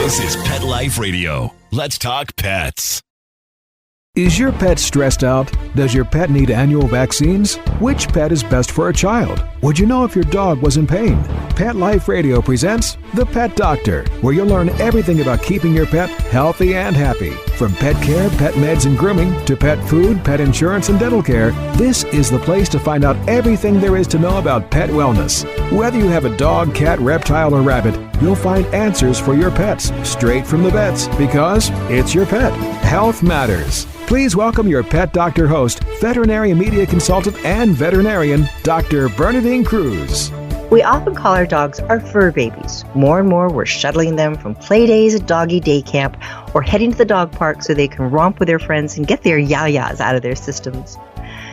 This is Pet Life Radio. Let's talk pets. Is your pet stressed out? Does your pet need annual vaccines? Which pet is best for a child? Would you know if your dog was in pain? Pet Life Radio presents The Pet Doctor, where you'll learn everything about keeping your pet healthy and happy. From pet care, pet meds and grooming, to pet food, pet insurance, and dental care, this is the place to find out everything there is to know about pet wellness. Whether you have a dog, cat, reptile, or rabbit, you'll find answers for your pets straight from the vets, because it's your pet. Health matters. Please welcome your Pet Doctor host, veterinary media consultant and veterinarian, Dr. Bernadine Cruz. We often call our dogs our fur babies. More and more, we're shuttling them from play days at doggy day camp or heading to the dog park so they can romp with their friends and get their yayas out of their systems.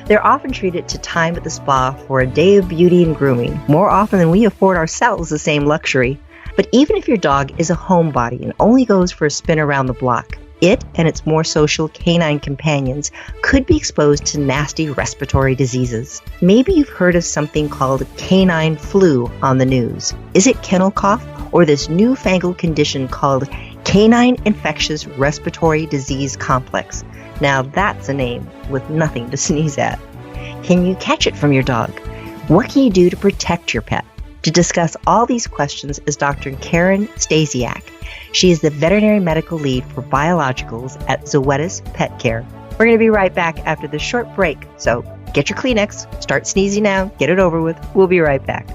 They're often treated to time at the spa for a day of beauty and grooming, more often than we afford ourselves the same luxury. But even if your dog is a homebody and only goes for a spin around the block, it and its more social canine companions could be exposed to nasty respiratory diseases. Maybe you've heard of something called canine flu on the news. Is it kennel cough or this newfangled condition called Canine Infectious Respiratory Disease Complex? Now that's a name with nothing to sneeze at. Can you catch it from your dog? What can you do to protect your pet? To discuss all these questions is Dr. Karen Stasiak. She is the Veterinary Medical Lead for Biologicals at Zoetis Petcare. We're going to be right back after this short break, so get your Kleenex, start sneezing now, get it over with. We'll be right back.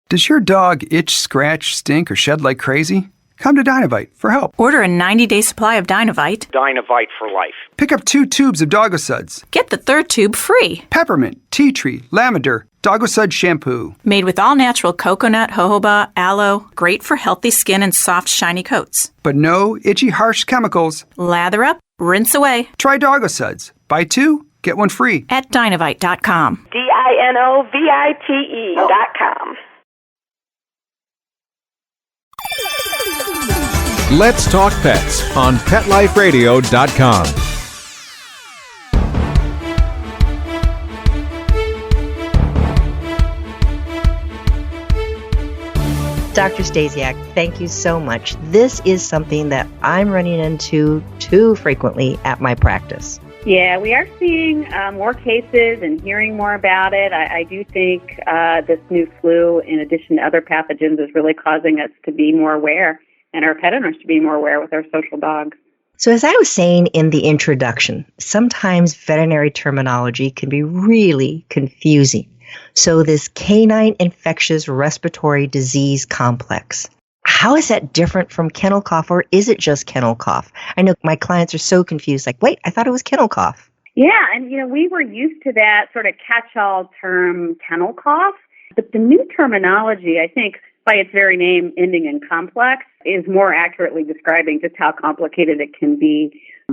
Does your dog itch, scratch, stink, or shed like crazy? Come to Dinovite for help. Order a 90-day supply of Dinovite. Dinovite for life. Pick up 2 tubes of Doggo Suds. Get the 3rd tube free. Peppermint, tea tree, lavender, Doggo Sud shampoo. Made with all-natural coconut, jojoba, aloe. Great for healthy skin and soft, shiny coats. But no itchy, harsh chemicals. Lather up, rinse away. Try Doggo Suds. Buy 2, get 1 free. At Dinovite.com. DINOVITE.com. Let's Talk Pets on PetLifeRadio.com. Dr. Stasiak, thank you so much. This is something that I'm running into too frequently at my practice. Yeah, we are seeing more cases and hearing more about it. I do think this new flu, in addition to other pathogens, is really causing us to be more aware and our pet owners to be more aware with our social dogs. So as I was saying in the introduction, sometimes veterinary terminology can be really confusing. So this Canine Infectious Respiratory Disease Complex, how is that different from kennel cough, or is it just kennel cough? I know my clients are so confused, like, wait, I thought it was kennel cough. Yeah, and we were used to that sort of catch-all term kennel cough, but the new terminology, I think, by its very name, ending in complex, is more accurately describing just how complicated it can be.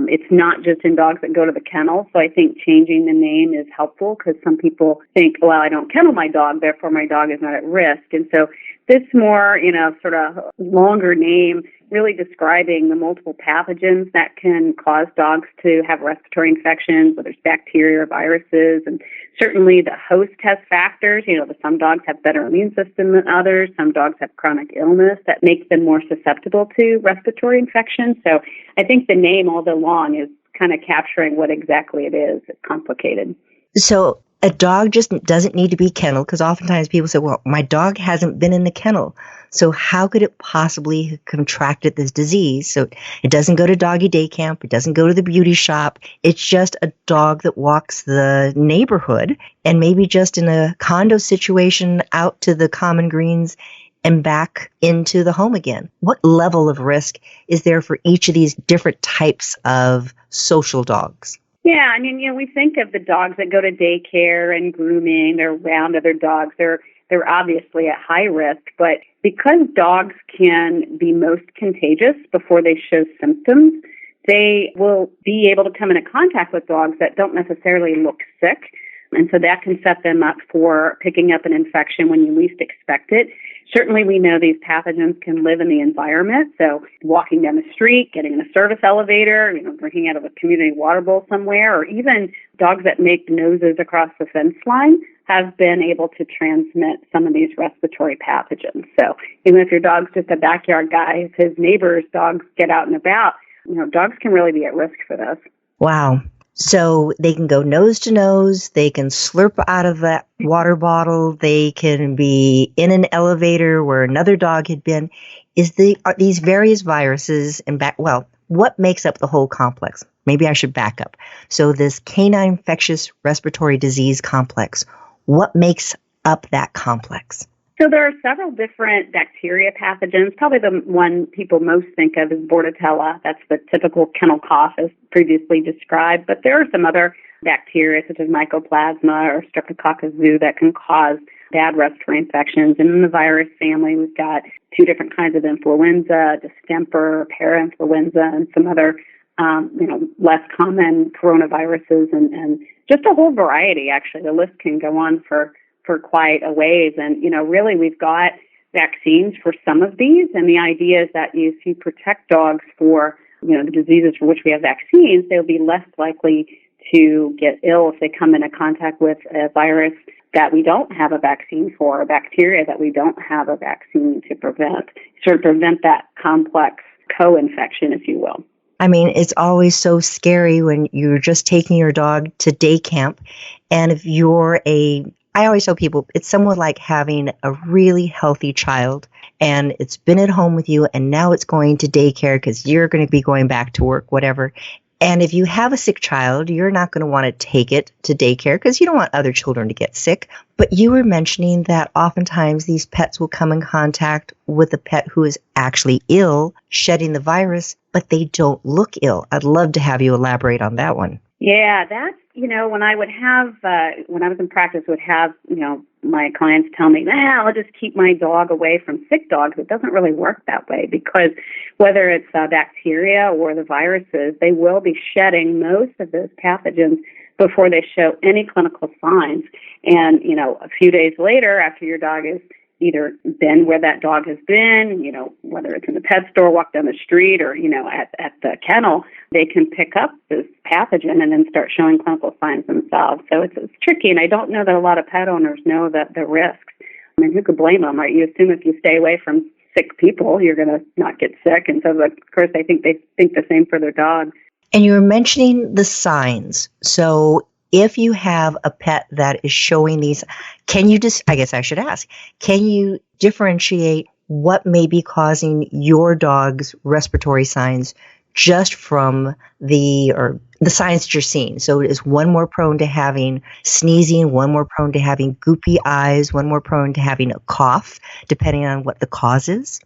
It's not just in dogs that go to the kennel, so I think changing the name is helpful because some people think, well, I don't kennel my dog, therefore my dog is not at risk. And so this more, sort of longer name really describing the multiple pathogens that can cause dogs to have respiratory infections, whether it's bacteria or viruses, and certainly the host test factors. Some dogs have better immune system than others. Some dogs have chronic illness that makes them more susceptible to respiratory infections. So I think the name all day long is kind of capturing what exactly it is. It's complicated. So a dog just doesn't need to be kenneled, because oftentimes people say, well, my dog hasn't been in the kennel. So how could it possibly have contracted this disease? So it doesn't go to doggy day camp. It doesn't go to the beauty shop. It's just a dog that walks the neighborhood and maybe just in a condo situation out to the common greens and back into the home again. What level of risk is there for each of these different types of social dogs? Yeah, we think of the dogs that go to daycare and grooming. They're around other dogs. They're obviously at high risk, but because dogs can be most contagious before they show symptoms, they will be able to come into contact with dogs that don't necessarily look sick. And so that can set them up for picking up an infection when you least expect it. Certainly, we know these pathogens can live in the environment. So walking down the street, getting in a service elevator, drinking out of a community water bowl somewhere, or even dogs that make noses across the fence line have been able to transmit some of these respiratory pathogens. So even if your dog's just a backyard guy, if his neighbor's dogs get out and about, dogs can really be at risk for this. Wow. So they can go nose to nose, they can slurp out of that water bottle, they can be in an elevator where another dog had been. Are these various viruses what makes up the whole complex? Maybe I should back up. So this canine infectious respiratory disease complex, what makes up that complex? So there are several different bacteria pathogens. Probably the one people most think of is Bordetella. That's the typical kennel cough as previously described. But there are some other bacteria such as Mycoplasma or Streptococcus zoo that can cause bad respiratory infections. And in the virus family, we've got 2 different kinds of influenza, distemper, parainfluenza, and some other less common coronaviruses and just a whole variety, actually. The list can go on for quite a ways. And, really we've got vaccines for some of these. And the idea is that if you protect dogs for, the diseases for which we have vaccines, they'll be less likely to get ill if they come into contact with a virus that we don't have a vaccine for, a bacteria that we don't have a vaccine to prevent, sort of prevent that complex co-infection, if you will. I mean, it's always so scary when you're just taking your dog to day camp. And if I always tell people, it's somewhat like having a really healthy child and it's been at home with you and now it's going to daycare because you're going to be going back to work, whatever. And if you have a sick child, you're not going to want to take it to daycare because you don't want other children to get sick. But you were mentioning that oftentimes these pets will come in contact with a pet who is actually ill, shedding the virus, but they don't look ill. I'd love to have you elaborate on that one. Yeah, that's, when I would have, when I was in practice, would have, my clients tell me, I'll just keep my dog away from sick dogs. It doesn't really work that way because whether it's bacteria or the viruses, they will be shedding most of those pathogens before they show any clinical signs. And, a few days later, after your dog is either been where that dog has been, whether it's in the pet store, walk down the street, or, at the kennel, they can pick up this pathogen and then start showing clinical signs themselves. So it's tricky, and I don't know that a lot of pet owners know the risks. I mean, who could blame them, right? You assume if you stay away from sick people, you're going to not get sick. And so, of course, I think they think the same for their dogs. And you were mentioning the signs. So if you have a pet that is showing these, can you differentiate what may be causing your dog's respiratory signs just from the signs that you're seeing? So is one more prone to having sneezing, one more prone to having goopy eyes, one more prone to having a cough, depending on what the cause is?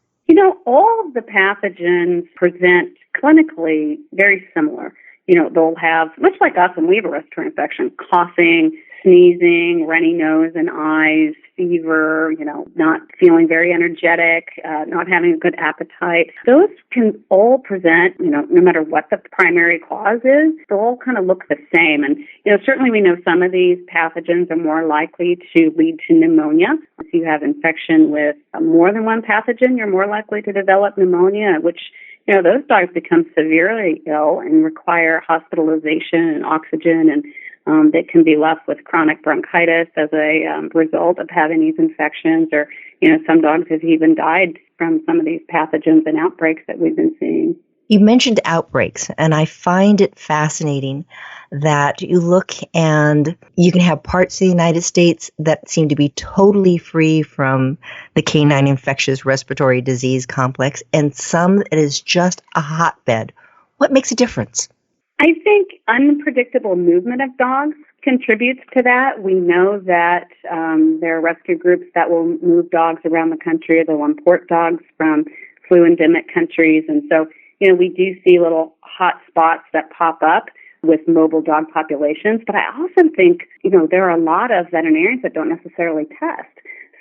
All of the pathogens present clinically very similar. They'll have, much like us when we have a respiratory infection, coughing, sneezing, runny nose and eyes, fever, not feeling very energetic, not having a good appetite. Those can all present, no matter what the primary cause is, they'll all kind of look the same. And, certainly we know some of these pathogens are more likely to lead to pneumonia. If you have infection with more than one pathogen, you're more likely to develop pneumonia, which those dogs become severely ill and require hospitalization and oxygen, and they can be left with chronic bronchitis as a result of having these infections. Or, some dogs have even died from some of these pathogens and outbreaks that we've been seeing. You mentioned outbreaks, and I find it fascinating that you look and you can have parts of the United States that seem to be totally free from the canine infectious respiratory disease complex, and some that is just a hotbed. What makes a difference? I think unpredictable movement of dogs contributes to that. We know that there are rescue groups that will move dogs around the country. They'll import dogs from flu-endemic countries, and so we do see little hot spots that pop up with mobile dog populations. But I also think, there are a lot of veterinarians that don't necessarily test.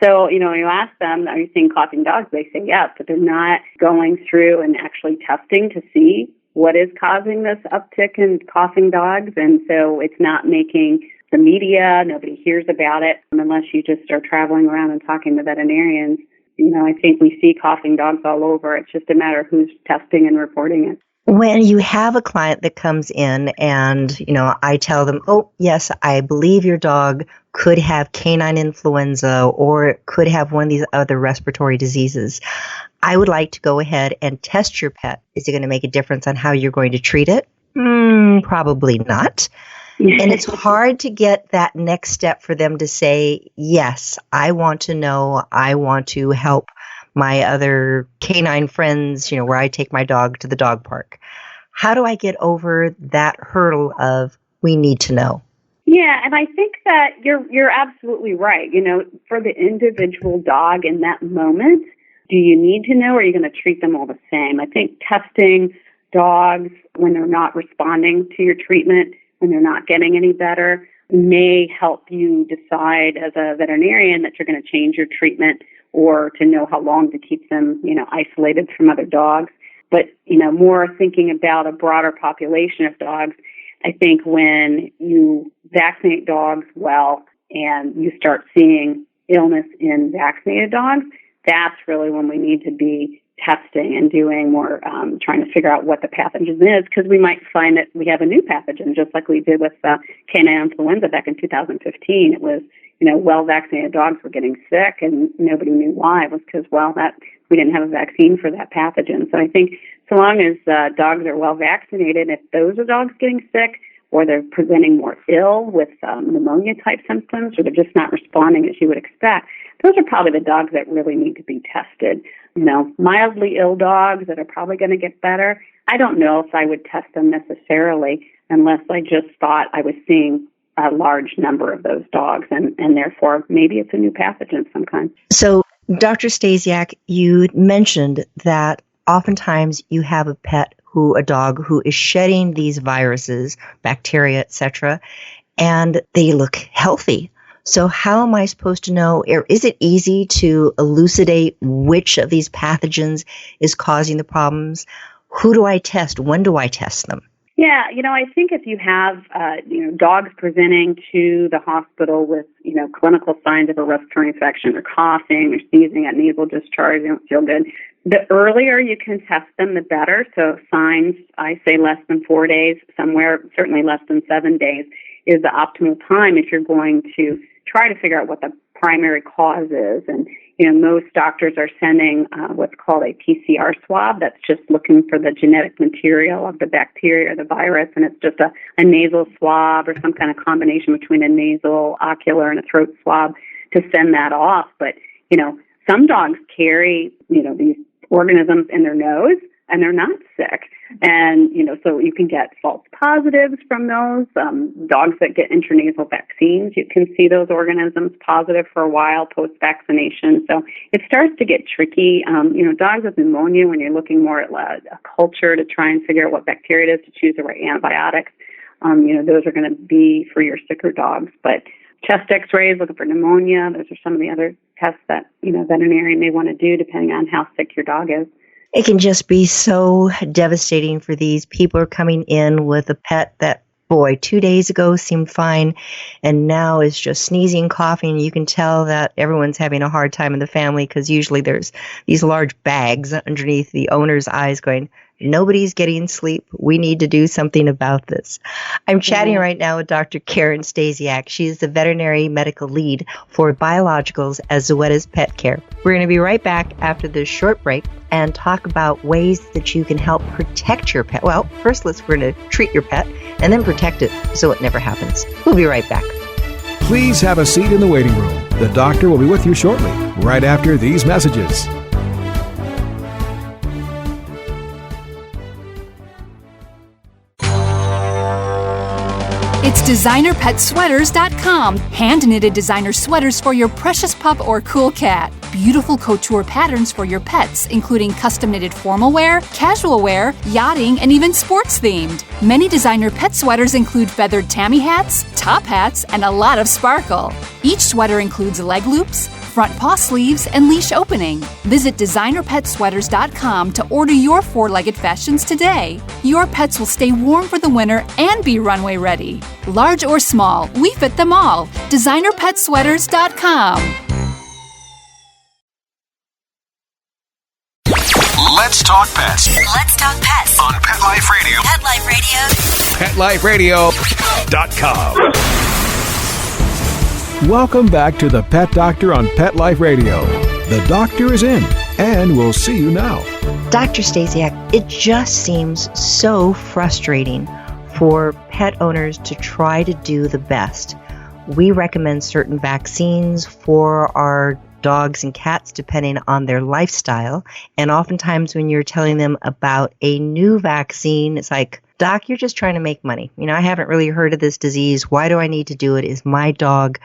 So, when you ask them, are you seeing coughing dogs? They say yes, but they're not going through and actually testing to see what is causing this uptick in coughing dogs. And so it's not making the media. Nobody hears about it unless you just are traveling around and talking to veterinarians. I think we see coughing dogs all over. It's just a matter of who's testing and reporting it. When you have a client that comes in and, I tell them, oh, yes, I believe your dog could have canine influenza or could have one of these other respiratory diseases. I would like to go ahead and test your pet. Is it going to make a difference on how you're going to treat it? Probably not. And it's hard to get that next step for them to say, yes, I want to know, I want to help my other canine friends, where I take my dog to the dog park. How do I get over that hurdle of we need to know? Yeah, and I think that you're absolutely right. For the individual dog in that moment, do you need to know, or are you going to treat them all the same? I think testing dogs when they're not responding to your treatment, when they're not getting any better, may help you decide as a veterinarian that you're going to change your treatment or to know how long to keep them, isolated from other dogs. But, more thinking about a broader population of dogs, I think when you vaccinate dogs well and you start seeing illness in vaccinated dogs, that's really when we need to be testing and doing more, trying to figure out what the pathogen is, because we might find that we have a new pathogen, just like we did with canine influenza back in 2015. It was, well-vaccinated dogs were getting sick, and nobody knew why. It was because, we didn't have a vaccine for that pathogen. So I think so long as dogs are well-vaccinated, if those are dogs getting sick, or they're presenting more ill with pneumonia-type symptoms, or they're just not responding as you would expect, those are probably the dogs that really need to be tested. Mildly ill dogs that are probably going to get better, I don't know if I would test them necessarily unless I just thought I was seeing a large number of those dogs, and therefore maybe it's a new pathogen of some kind. So, Dr. Stasiak, you mentioned that oftentimes you have a dog who is shedding these viruses, bacteria, etc., and they look healthy. So how am I supposed to know, or is it easy to elucidate which of these pathogens is causing the problems? Who do I test? When do I test them? Yeah, I think if you have, dogs presenting to the hospital with, clinical signs of a respiratory infection, or coughing or sneezing at nasal discharge, they don't feel good, the earlier you can test them, the better. So signs, I say less than 4 days, somewhere certainly less than 7 days is the optimal time if you're going to try to figure out what the primary cause is. And, most doctors are sending what's called a PCR swab. That's just looking for the genetic material of the bacteria or the virus, and it's just a nasal swab or some kind of combination between a nasal, ocular, and a throat swab to send that off. But, some dogs carry, these organisms in their nose, and they're not sick. And, so you can get false positives from those. Dogs that get intranasal vaccines, you can see those organisms positive for a while post-vaccination. So it starts to get tricky. Dogs with pneumonia, when you're looking more at a culture to try and figure out what bacteria it is to choose the right antibiotics, those are going to be for your sicker dogs. But chest x-rays, looking for pneumonia, those are some of the other tests that, veterinarian may want to do depending on how sick your dog is. It can just be so devastating for these people who are coming in with a pet that, 2 days ago seemed fine and now is just sneezing, coughing. You can tell that everyone's having a hard time in the family because usually there's these large bags underneath the owner's eyes going, nobody's getting sleep. We need to do something about this. I'm chatting right now with Dr. Karen Stasiak. She is the Veterinary Medical Lead for Biologicals at Zoetis Petcare. We're going to be right back after this short break and talk about ways that you can help protect your pet. Well, first we're going to treat your pet and then protect it so it never happens. We'll be right back. Please have a seat in the waiting room. The doctor will be with you shortly, right after these messages. It's designerpetsweaters.com. Hand-knitted designer sweaters for your precious pup or cool cat. Beautiful couture patterns for your pets, including custom-knitted formal wear, casual wear, yachting, and even sports-themed. Many designer pet sweaters include feathered tammy hats, top hats, and a lot of sparkle. Each sweater includes leg loops, front paw sleeves, and leash opening. Visit designerpetsweaters.com to order your four-legged fashions today. Your pets will stay warm for the winter and be runway ready. Large or small, we fit them all. designerpetsweaters.com. Let's talk pets. Let's talk pets On Pet Life Radio. Pet Life Radio. PetLifeRadio.com. Welcome back to the Pet Doctor on Pet Life Radio. The doctor is in, and we'll see you now. Dr. Stasiak, it just seems so frustrating for pet owners to try to do the best. We recommend certain vaccines for our dogs and cats depending on their lifestyle. And oftentimes when you're telling them about a new vaccine, it's like, Doc, you're just trying to make money. I haven't really heard of this disease. Why do I need to do it? Is my dog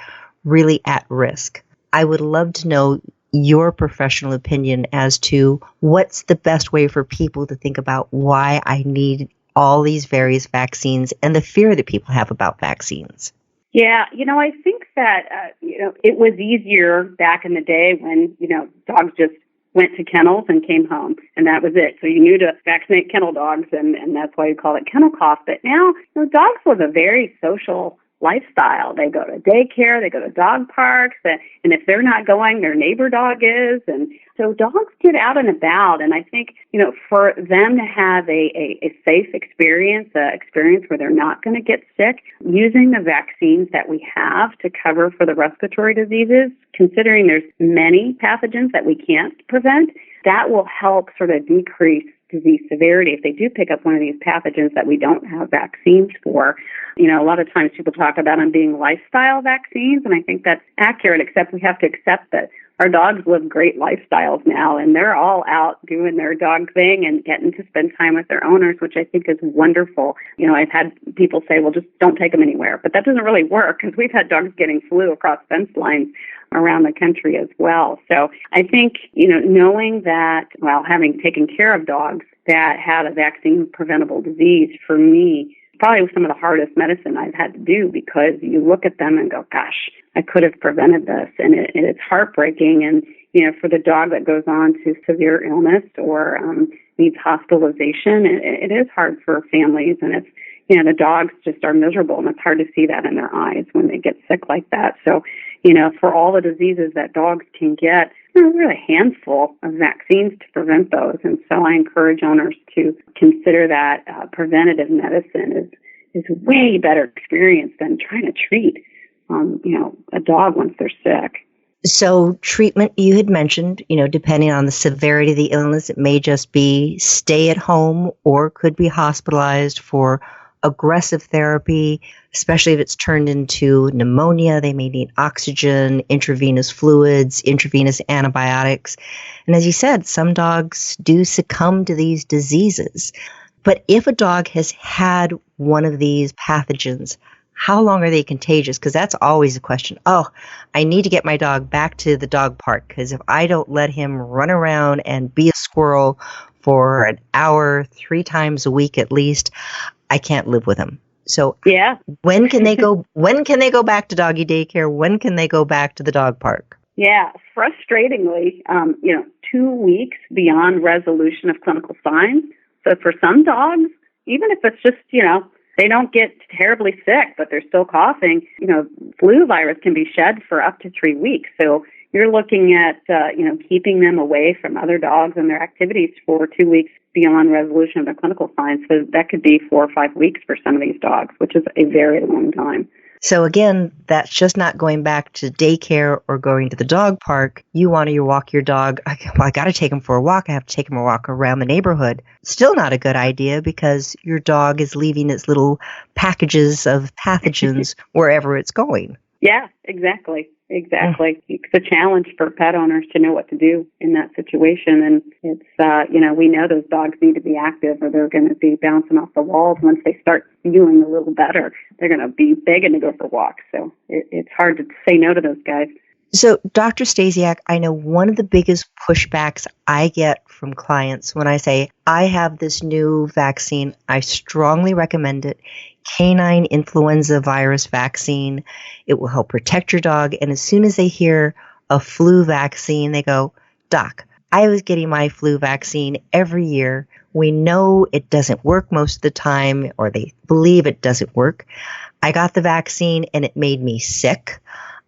really at risk? I would love to know your professional opinion as to what's the best way for people to think about why I need all these various vaccines and the fear that people have about vaccines. Yeah, I think that, it was easier back in the day when, dogs just went to kennels and came home, and that was it. So you knew to vaccinate kennel dogs, and that's why you call it kennel cough. But now, dogs live a very social lifestyle. They go to daycare, they go to dog parks, and if they're not going, their neighbor dog is. And so dogs get out and about. And I think, for them to have a safe experience, an experience where they're not going to get sick, using the vaccines that we have to cover for the respiratory diseases, considering there's many pathogens that we can't prevent, that will help sort of decrease disease severity if they do pick up one of these pathogens that we don't have vaccines for. A lot of times people talk about them being lifestyle vaccines, and I think that's accurate, except we have to accept that our dogs live great lifestyles now, and they're all out doing their dog thing and getting to spend time with their owners, which I think is wonderful. I've had people say, well, just don't take them anywhere, but that doesn't really work because we've had dogs getting flu across fence lines around the country as well. So I think, knowing that, having taken care of dogs that had a vaccine-preventable disease, for me, probably was some of the hardest medicine I've had to do, because you look at them and go, gosh, I could have prevented this. And it's heartbreaking. And, for the dog that goes on to severe illness or needs hospitalization, it is hard for families. And it's, the dogs just are miserable, and it's hard to see that in their eyes when they get sick like that. So, for all the diseases that dogs can get, there's really a handful of vaccines to prevent those. And so I encourage owners to consider that preventative medicine is way better experience than trying to treat, a dog once they're sick. So treatment, you had mentioned, depending on the severity of the illness, it may just be stay at home or could be hospitalized for aggressive therapy, especially if it's turned into pneumonia. They may need oxygen, intravenous fluids, intravenous antibiotics. And as you said, some dogs do succumb to these diseases. But if a dog has had one of these pathogens, how long are they contagious? Because that's always a question. Oh, I need to get my dog back to the dog park, because if I don't let him run around and be a squirrel for an hour, 3 times a week at least, I can't live with him. So yeah. When can they go back to doggy daycare? When can they go back to the dog park? Yeah, frustratingly, 2 weeks beyond resolution of clinical signs. So for some dogs, even if it's just, they don't get terribly sick, but they're still coughing, flu virus can be shed for up to 3 weeks. So you're looking at, keeping them away from other dogs and their activities for 2 weeks beyond resolution of their clinical signs. So that could be 4 or 5 weeks for some of these dogs, which is a very long time. So again, that's just not going back to daycare or going to the dog park. You want to walk your dog. I got to take him for a walk. I have to take him a walk around the neighborhood. Still not a good idea, because your dog is leaving its little packages of pathogens wherever it's going. Yeah, exactly. It's a challenge for pet owners to know what to do in that situation. And it's, we know those dogs need to be active, or they're going to be bouncing off the walls. Once they start feeling a little better, they're going to be begging to go for walks. So it's hard to say no to those guys. So, Dr. Stasiak, I know one of the biggest pushbacks I get from clients when I say, I have this new vaccine, I strongly recommend it, canine influenza virus vaccine. It will help protect your dog. And as soon as they hear a flu vaccine, they go, Doc, I was getting my flu vaccine every year. We know it doesn't work most of the time, or they believe it doesn't work. I got the vaccine and it made me sick.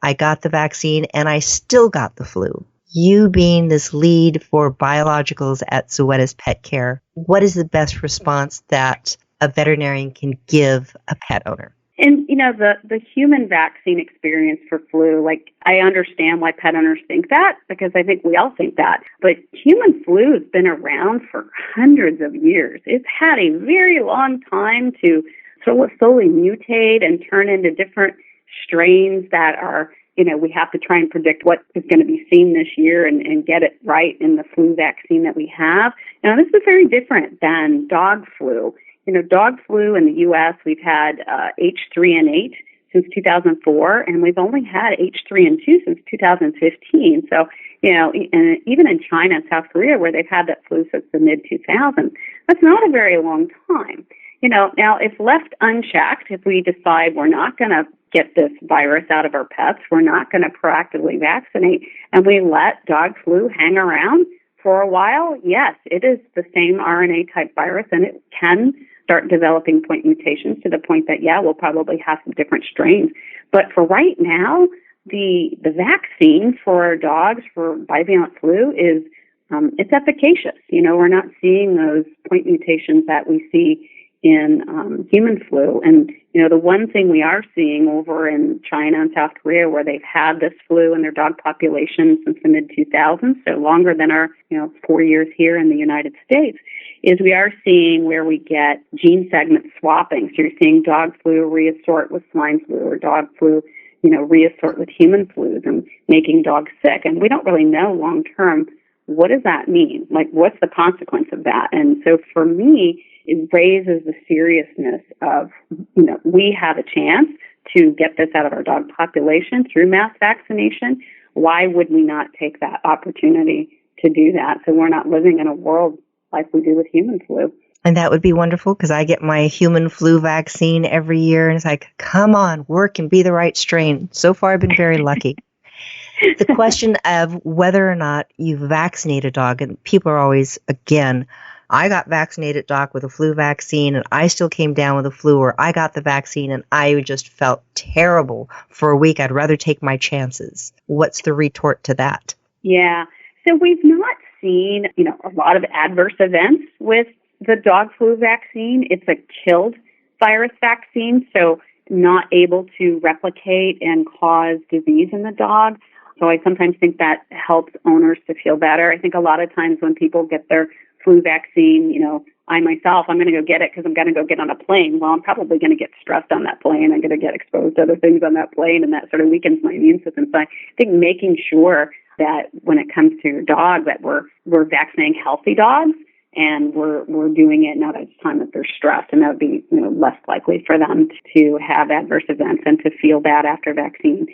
I got the vaccine and I still got the flu. You being this lead for biologicals at Zoetis Petcare, what is the best response that a veterinarian can give a pet owner? And, the human vaccine experience for flu, I understand why pet owners think that, because I think we all think that. But human flu has been around for hundreds of years. It's had a very long time to slowly mutate and turn into different strains that are, we have to try and predict what is going to be seen this year and get it right in the flu vaccine that we have. Now, this is very different than dog flu. Dog flu in the U.S., we've had H3N8 since 2004, and we've only had H3N2 since 2015. So, and even in China and South Korea, where they've had that flu since the mid-2000s, that's not a very long time. Now, if left unchecked, if we decide we're not going to get this virus out of our pets, we're not going to proactively vaccinate, and we let dog flu hang around for a while, yes, it is the same RNA-type virus, and it can start developing point mutations to the point that, we'll probably have some different strains. But for right now, the vaccine for our dogs for bivalent flu is it's efficacious. We're not seeing those point mutations that we see in human flu. And, the one thing we are seeing over in China and South Korea, where they've had this flu in their dog population since the mid-2000s, so longer than our, 4 years here in the United States, is we are seeing where we get gene segment swapping. So you're seeing dog flu reassort with swine flu, or dog flu, reassort with human flus, and making dogs sick. And we don't really know long-term, what does that mean? What's the consequence of that? And so for me, it raises the seriousness of, we have a chance to get this out of our dog population through mass vaccination. Why would we not take that opportunity to do that, so we're not living in a world like we do with human flu? And that would be wonderful, because I get my human flu vaccine every year, and it's like, come on, work and be the right strain. So far, I've been very lucky. The question of whether or not you vaccinate a dog, and people are always, again, I got vaccinated, doc, with a flu vaccine, and I still came down with a flu, or I got the vaccine and I just felt terrible for a week. I'd rather take my chances. What's the retort to that? Yeah. So we've not seen, a lot of adverse events with the dog flu vaccine. It's a killed virus vaccine, so not able to replicate and cause disease in the dog. So I sometimes think that helps owners to feel better. I think a lot of times when people get their flu vaccine, I'm going to go get it because I'm going to go get on a plane. Well, I'm probably going to get stressed on that plane. I'm going to get exposed to other things on that plane, and that sort of weakens my immune system. So I think making sure that when it comes to your dog, that we're vaccinating healthy dogs, and we're doing it now that it's time that they're stressed, and that would be less likely for them to have adverse events and to feel bad after vaccine.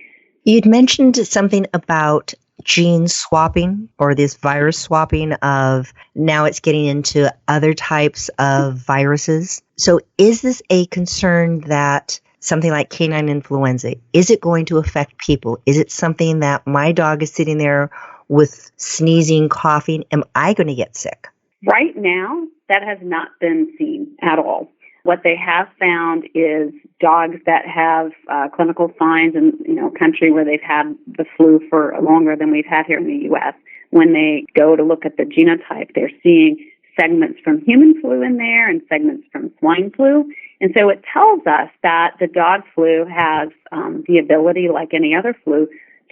You'd mentioned something about gene swapping, or this virus swapping of now it's getting into other types of viruses. So is this a concern that something like canine influenza, is it going to affect people? Is it something that my dog is sitting there with sneezing, coughing? Am I going to get sick? Right now, that has not been seen at all. What they have found is dogs that have clinical signs in a country where they've had the flu for longer than we've had here in the U.S. When they go to look at the genotype, they're seeing segments from human flu in there and segments from swine flu. And so it tells us that the dog flu has the ability, like any other flu,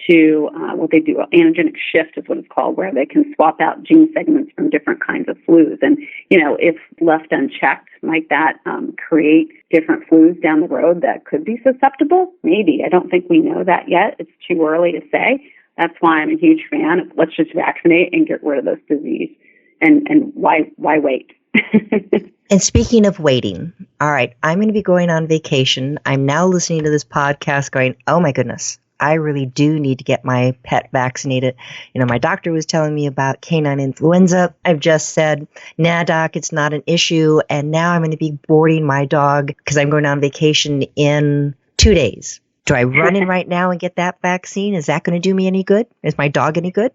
to what they do, antigenic shift is what it's called, where they can swap out gene segments from different kinds of flus. And, if left unchecked, might that create different flus down the road that could be susceptible? Maybe. I don't think we know that yet. It's too early to say. That's why I'm a huge fan of let's just vaccinate and get rid of this disease. And why wait? And speaking of waiting, all right, I'm going to be going on vacation. I'm now listening to this podcast going, oh my goodness, I really do need to get my pet vaccinated. My doctor was telling me about canine influenza. I've just said, nah, doc, it's not an issue. And now I'm going to be boarding my dog because I'm going on vacation in 2 days. Do I run in right now and get that vaccine? Is that going to do me any good? Is my dog any good?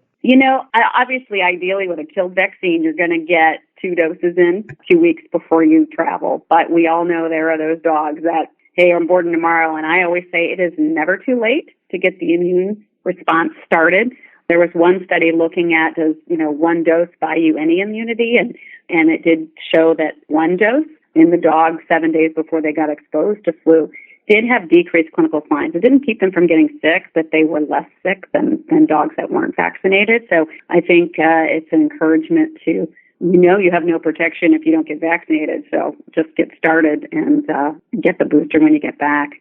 Obviously, ideally with a killed vaccine, you're going to get 2 doses in 2 weeks before you travel. But we all know there are those dogs that, hey, I'm boarding tomorrow. And I always say it is never too late to get the immune response started. There was one study looking at, does, one dose buy you any immunity? And it did show that one dose in the dog 7 days before they got exposed to flu did have decreased clinical signs. It didn't keep them from getting sick, but they were less sick than dogs that weren't vaccinated. So I think it's an encouragement to, you have no protection if you don't get vaccinated. So just get started and get the booster when you get back.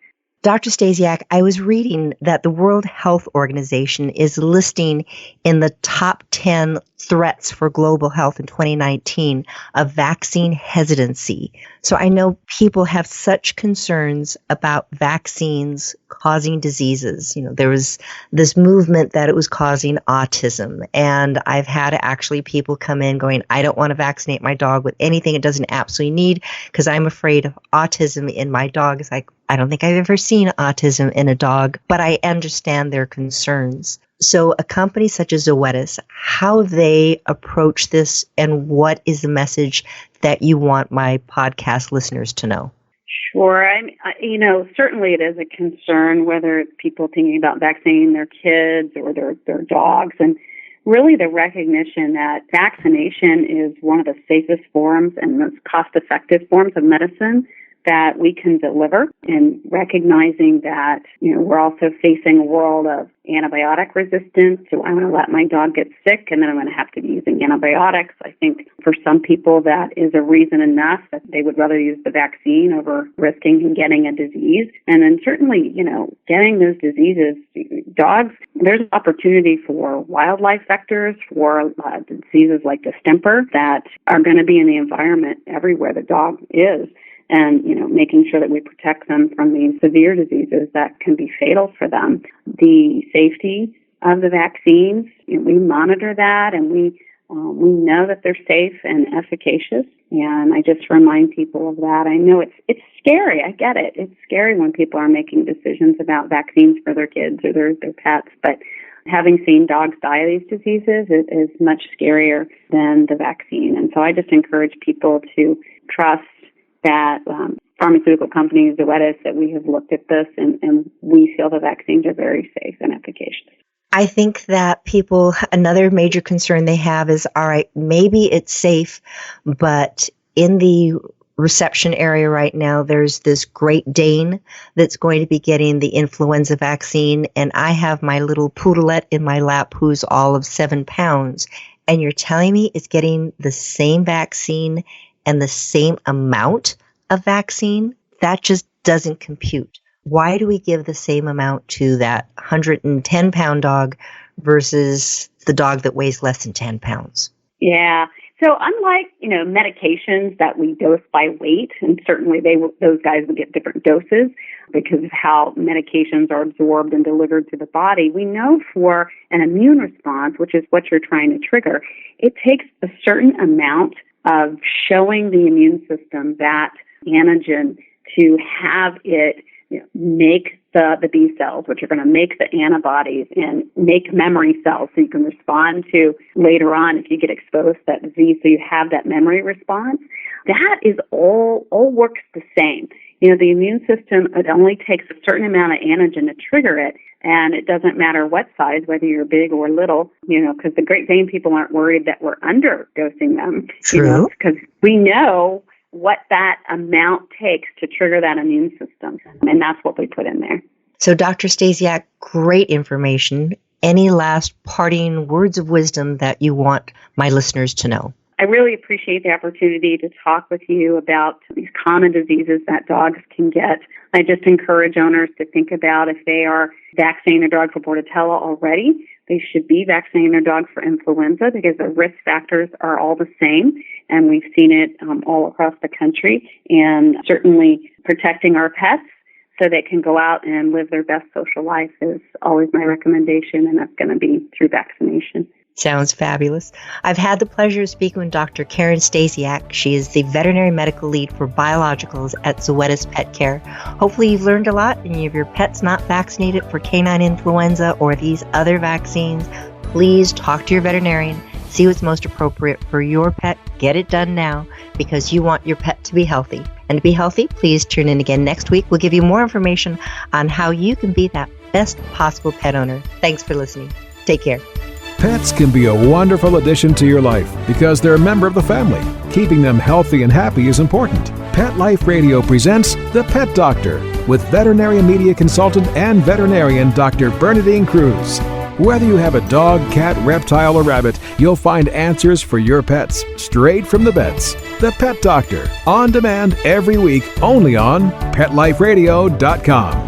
Dr. Stasiak, I was reading that the World Health Organization is listing in the top 10 threats for global health in 2019 of vaccine hesitancy. So I know people have such concerns about vaccines causing diseases. There was this movement that it was causing autism, and I've had actually people come in going, I don't want to vaccinate my dog with anything it doesn't absolutely need because I'm afraid of autism in my dog. It's like, I don't think I've ever seen autism in a dog, but I understand their concerns. So a company such as Zoetis, how they approach this, and what is the message that you want my podcast listeners to know? Sure. Certainly it is a concern, whether it's people thinking about vaccinating their kids or their dogs, and really the recognition that vaccination is one of the safest forms and most cost-effective forms of medicine that we can deliver, and recognizing that, we're also facing a world of antibiotic resistance. So I'm going to let my dog get sick and then I'm going to have to be using antibiotics. I think for some people that is a reason enough that they would rather use the vaccine over risking getting a disease. And then certainly, getting those diseases, dogs, there's opportunity for wildlife vectors, for diseases like distemper that are going to be in the environment everywhere the dog is. And, making sure that we protect them from these severe diseases that can be fatal for them. The safety of the vaccines, we monitor that, and we know that they're safe and efficacious. And I just remind people of that. I know it's scary. I get it. It's scary when people are making decisions about vaccines for their kids or their pets. But having seen dogs die of these diseases is much scarier than the vaccine. And so I just encourage people to trust that pharmaceutical companies, Zoetis, that we have looked at this and we feel the vaccines are very safe and efficacious. I think that another major concern they have is, all right, maybe it's safe, but in the reception area right now, there's this Great Dane that's going to be getting the influenza vaccine, and I have my little poodlette in my lap who's all of 7 pounds, and you're telling me it's getting the same vaccine and the same amount of vaccine? That just doesn't compute. Why do we give the same amount to that 110-pound dog versus the dog that weighs less than 10 pounds? Yeah. So unlike, medications that we dose by weight, and certainly those guys would get different doses because of how medications are absorbed and delivered to the body, we know for an immune response, which is what you're trying to trigger, it takes a certain amount of showing the immune system that antigen to have it make the B cells, which are going to make the antibodies and make memory cells so you can respond to later on if you get exposed to that disease, so you have that memory response. That is all works the same. The immune system, it only takes a certain amount of antigen to trigger it, and it doesn't matter what size, whether you're big or little, because the Great Dane people aren't worried that we're underdosing them. True. Because we know what that amount takes to trigger that immune system, and that's what we put in there. So, Dr. Stasiak, great information. Any last parting words of wisdom that you want my listeners to know? I really appreciate the opportunity to talk with you about these common diseases that dogs can get. I just encourage owners to think about if they are vaccinating their dog for Bordetella already, they should be vaccinating their dog for influenza because the risk factors are all the same, and we've seen it all across the country. And certainly protecting our pets so they can go out and live their best social life is always my recommendation, and that's going to be through vaccination. Sounds fabulous. I've had the pleasure of speaking with Dr. Karen Stasiak. She is the Veterinary Medical Lead for Biologicals at Zoetis Petcare. Hopefully you've learned a lot, and if your pet's not vaccinated for canine influenza or these other vaccines, please talk to your veterinarian, see what's most appropriate for your pet. Get it done now because you want your pet to be healthy. And to be healthy, please tune in again next week. We'll give you more information on how you can be that best possible pet owner. Thanks for listening. Take care. Pets can be a wonderful addition to your life because they're a member of the family. Keeping them healthy and happy is important. Pet Life Radio presents The Pet Doctor with veterinary media consultant and veterinarian Dr. Bernadine Cruz. Whether you have a dog, cat, reptile, or rabbit, you'll find answers for your pets straight from the vets. The Pet Doctor, on demand every week, only on PetLifeRadio.com.